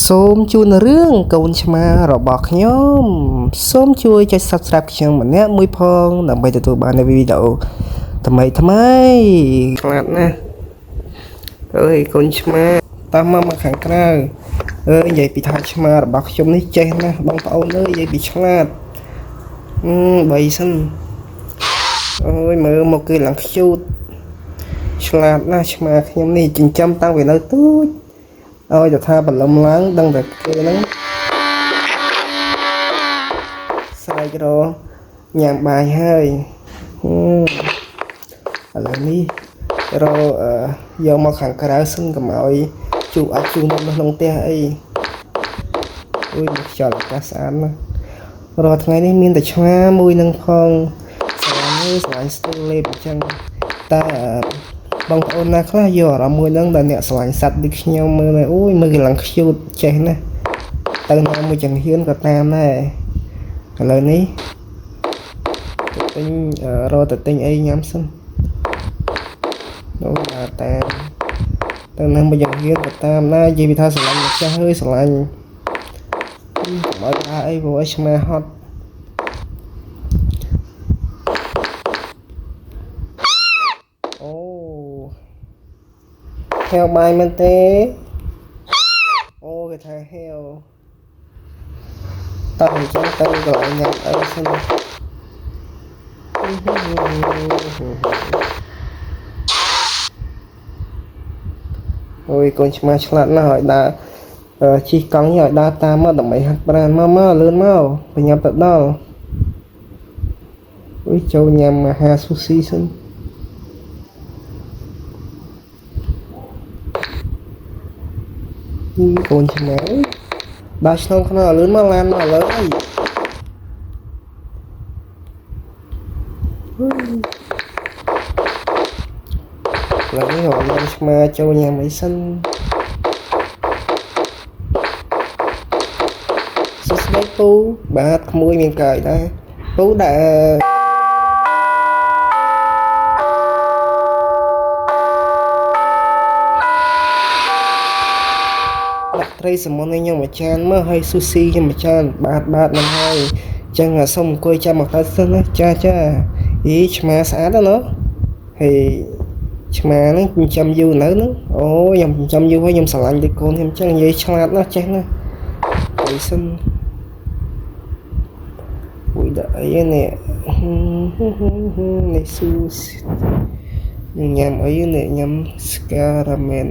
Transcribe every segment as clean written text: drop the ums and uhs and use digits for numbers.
សូមជូនរឿងកូនឆ្មារបស់ខ្ញុំសូមជួយចុច Subscribe ខ្ញុំម្នាក់មួយផងដើម្បីទទួលបានវីដេអូថ្មីខ្លាចណាស់អើយកូនឆ្មាតាមមកខាងក្រៅនិយាយពីថាឆ្មារបស់ខ្ញុំនេះចេះណាស់បងប្អូនអើយនិយាយពីឆ្លាតបីសិនអូយមើលមកគឺឡើងខ្ជូតឆ្លាតណាស់ឆ្មាខ្ញុំនេះចិញ្ចឹមតាំងពីនៅទូចឲ្យទៅថាបលឹមឡើងដឹងតែគេហ្នឹងស្រែករញ៉ាំបាយហើយឥឡូវនេះយកមកខាងក្រៅសិនកុំឲ្យជូរអាចជូរនៅក្នុងផ្ទះអីអូយខ្យល់អាកាសស្អាតណាស់រាល់ថ្ងៃនេះមានតែឆ្មាមួយនឹងផងស្រឡាញ់ស្ទូលលេបអញ្ចឹងតែបងប្អូនណាខ្លះយកអារម្មណ៍មួយហ្នឹងដល់អ្នកស្រឡាញ់សត្វដូចខ្ញុំមើលអូយមើលគេឡើងខ្ជូតចេះណាស់ទៅណាមួយចង្ហៀនក៏តាមដែរឥឡូវនេះទៅទិញអីញ៉ាំសិនអូតាមទៅណាមួយចង្ហៀនក៏តាមដែរនិយាយពីថាស្រឡាញ់ម្ចាស់ហើយស្រឡាញ់មកថាអីព្រោះឲ្យឆ្មាហត់ហេវបាយមែនទេអូគេថាហេវតោះអញ្ចឹងទៅកន្លែងញ៉ាំអីសិនអូយកូនឆ្មាឆ្លាតណាស់ឲ្យដើរជិះកង់នេះឲ្យដើរតាមមកដើម្បីហាត់ប្រាណមកលឿនមកបញ្ញាប់ទៅដល់អូយចូលញ៉ាំអាហារស៊ូស៊ីសិនកូនឆ្មាដើរឆ្លងខ្នើលឿនមកឡានមកឥឡូវអីឥឡូវនេះរកឆ្មាចូលញ៉ាំអីសិនសួស្ដីពូបាទក្មួយមានកាយដែរពូដែរត្រីសមុទ្រនេះខ្ញុំមួយចានមើលហើយស៊ូស៊ីខ្ញុំមួយចានបាទហ្នឹងហើយអញ្ចឹងសូមអង្គុយចាំមកដល់សិនណាចាអីឆ្មាស្អាតណាស់ហើយឆ្មាហ្នឹងចិញ្ចឹមយូរនៅហ្នឹងអូខ្ញុំចិញ្ចឹមយូរហើយខ្ញុំស្រឡាញ់ដូចកូនខ្ញុំអញ្ចឹងនិយាយឆ្លាតណាស់ចេះណាអីសិនអូយដាក់អីនេះនេះស៊ូញ៉ាំអីនេះញ៉ាំស្ការ៉ាមែន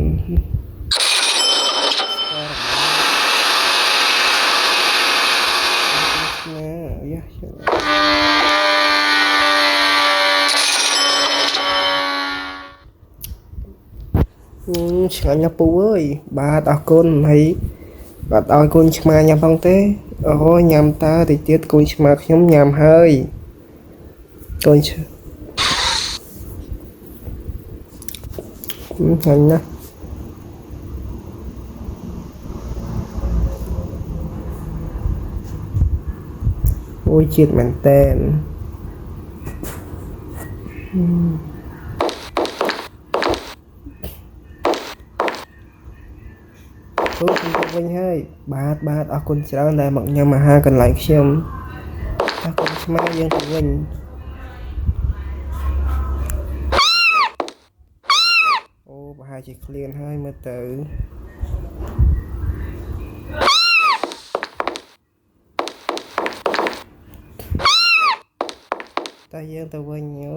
ឆ្ងាញ់ណាស់ពូអើយបាទអរគុណហើយបាទឲ្យកូនឆ្មាញ៉ាំផងទេអូញ៉ាំតើតិចទៀតកូនឆ្មាខ្ញុំញ៉ាំហើយកូនឆ្ងាញ់ណាស់អូយជាតិមែនតើខ្ញុំទៅវិញហើយបាទអរគុណច្រើនដែលមកញ៉ាំអាហារកន្លែងខ្ញុំអរគុណឆ្មាយើងទៅវិញអូប្រហែលជាឃ្លានហើយមើលទៅតែយើងទៅវិញអូ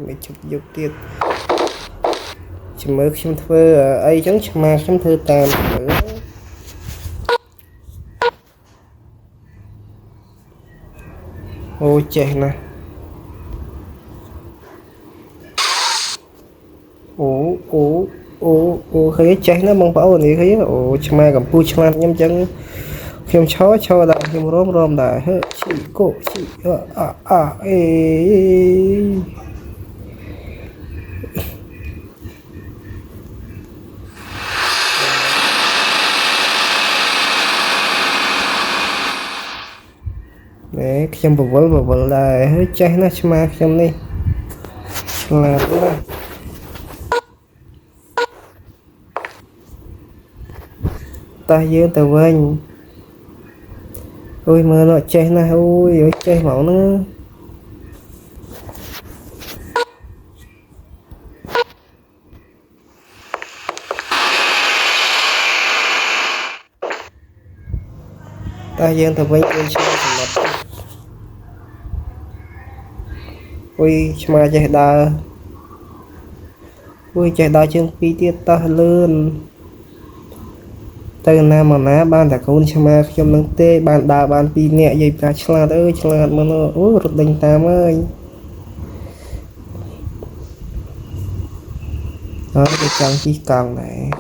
មិនជប់យកទៀតមើលខ្ញុំធ្វើអីចឹងឆ្មាខ្ញុំធ្វើតាមអូចេះណាស់អូឃើញចេះណាស់បងប្អូននេះឃើញអូឆ្មាកំពូឆ្លាតខ្ញុំចឹងខ្ញុំឈរដល់ខ្ញុំរមដែរហឺឈីកូឈីអេខ្ញុំបវលដែរហើយចេះណាស់ឆ្មាខ្ញុំនេះឆ្លាតណាស់ ta dương tờ vinh ôi mơ nó chết nè ôi ôi chết máu nữa ta dương tờ vinh ôi chết mất ôi mà chết đa ôi chết đa chương pi tiết ta lớn từ nam mà ná ban đã có mà trong nâng tê ban đà ban pi nhẹ dây ta chla ơi chla mà nó ôi rụt đánh tam ơi đó cái trang chỉ càng này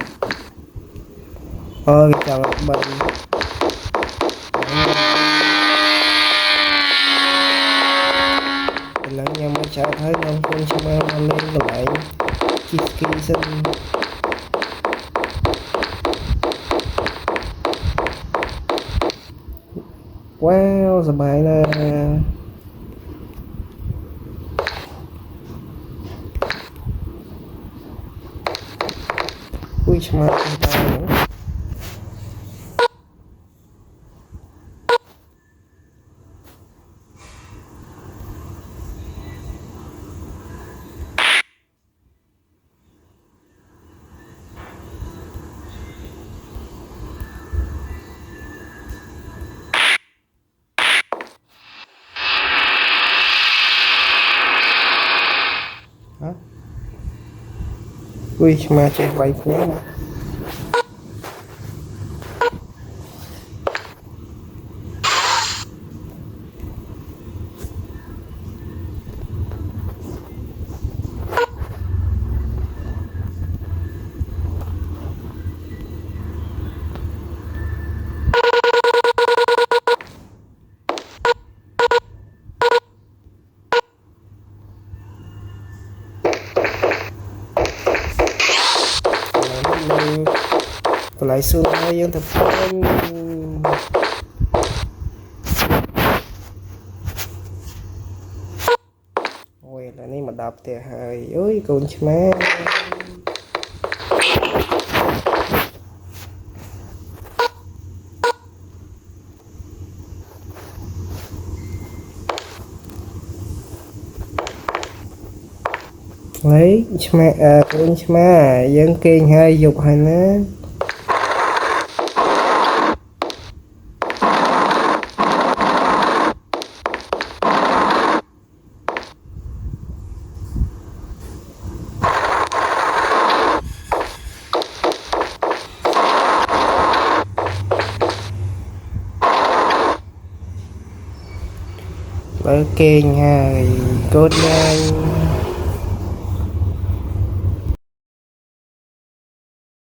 cái trang bệnh lớn nhau mới chả thấy non con chim mà lên lại chi kỳ sinh wow สบายนะอุ้ยชมาตายอุ้ยมาเจ็บไว้เนี้ยcòn lại xương hơi dân thực phẩm ôi là này mà đạp thì hơi ơi con má lấy chma con chma dân kinh hay dục hay nó ở kinh hay cốt nhanh